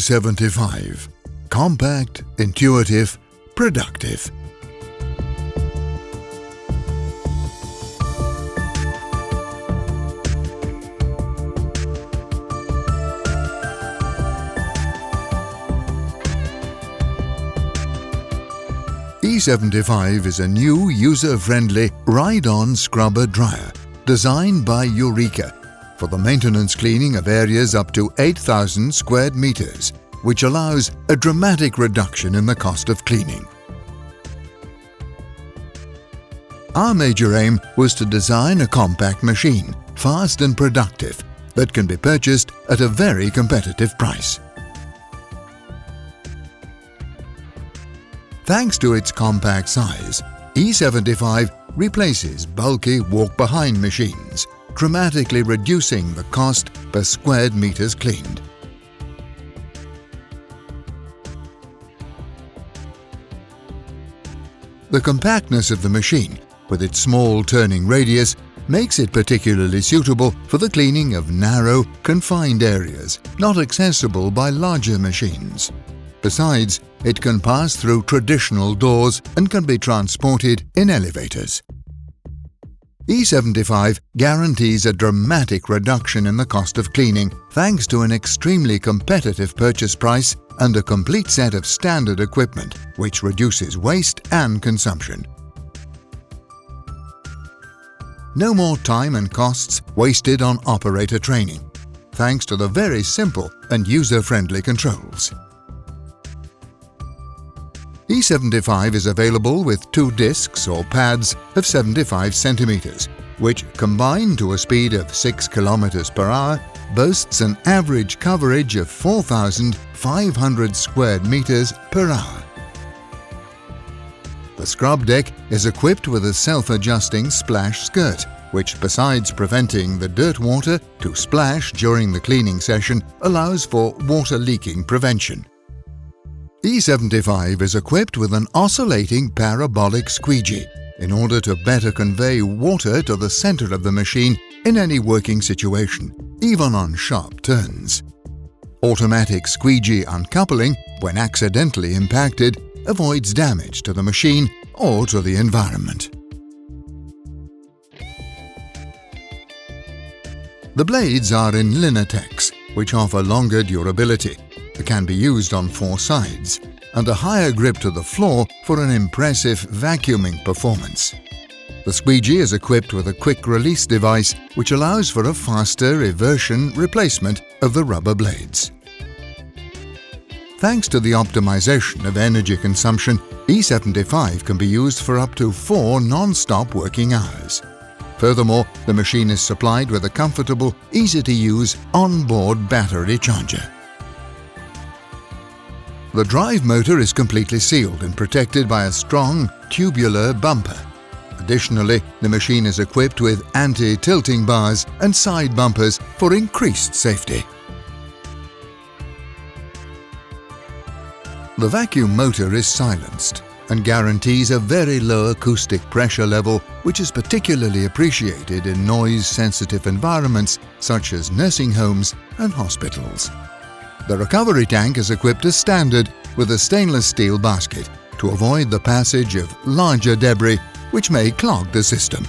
E75. Compact, intuitive, productive. E75 is a new user-friendly ride-on scrubber dryer designed by Eureka for the maintenance cleaning of areas up to 8,000 square meters, which allows a dramatic reduction in the cost of cleaning. Our major aim was to design a compact machine, fast and productive, that can be purchased at a very competitive price. Thanks to its compact size, E75 replaces bulky walk-behind machines, dramatically reducing the cost per square meters cleaned. The compactness of the machine, with its small turning radius, makes it particularly suitable for the cleaning of narrow, confined areas not accessible by larger machines. Besides, it can pass through traditional doors and can be transported in elevators. E75 guarantees a dramatic reduction in the cost of cleaning thanks to an extremely competitive purchase price and a complete set of standard equipment, which reduces waste and consumption. No more time and costs wasted on operator training, thanks to the very simple and user-friendly controls. E75 is available with 2 discs or pads of 75 centimeters, which, combined to a speed of 6 km per hour, boasts an average coverage of 4,500 square meters per hour. The scrub deck is equipped with a self-adjusting splash skirt, which, besides preventing the dirt water to splash during the cleaning session, allows for water leaking prevention. E75 is equipped with an oscillating parabolic squeegee in order to better convey water to the center of the machine in any working situation, even on sharp turns. Automatic squeegee uncoupling, when accidentally impacted, avoids damage to the machine or to the environment. The blades are in Linatex, which offer longer durability. It can be used on 4 sides, and a higher grip to the floor for an impressive vacuuming performance. The squeegee is equipped with a quick-release device which allows for a faster eversion replacement of the rubber blades. Thanks to the optimization of energy consumption, E75 can be used for up to 4 non-stop working hours. Furthermore, the machine is supplied with a comfortable, easy-to-use on-board battery charger. The drive motor is completely sealed and protected by a strong, tubular bumper. Additionally, the machine is equipped with anti-tilting bars and side bumpers for increased safety. The vacuum motor is silenced and guarantees a very low acoustic pressure level, which is particularly appreciated in noise-sensitive environments such as nursing homes and hospitals. The recovery tank is equipped as standard with a stainless steel basket to avoid the passage of larger debris which may clog the system.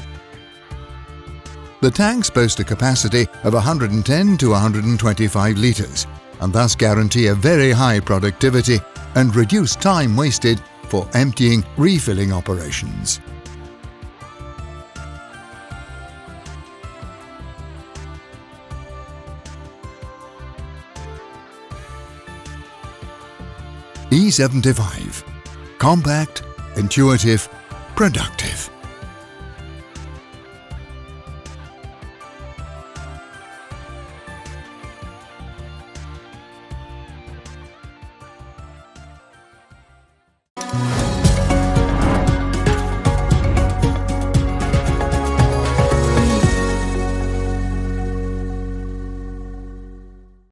The tanks boast a capacity of 110 to 125 litres and thus guarantee a very high productivity and reduce time wasted for emptying refilling operations. E75. Compact, intuitive, productive.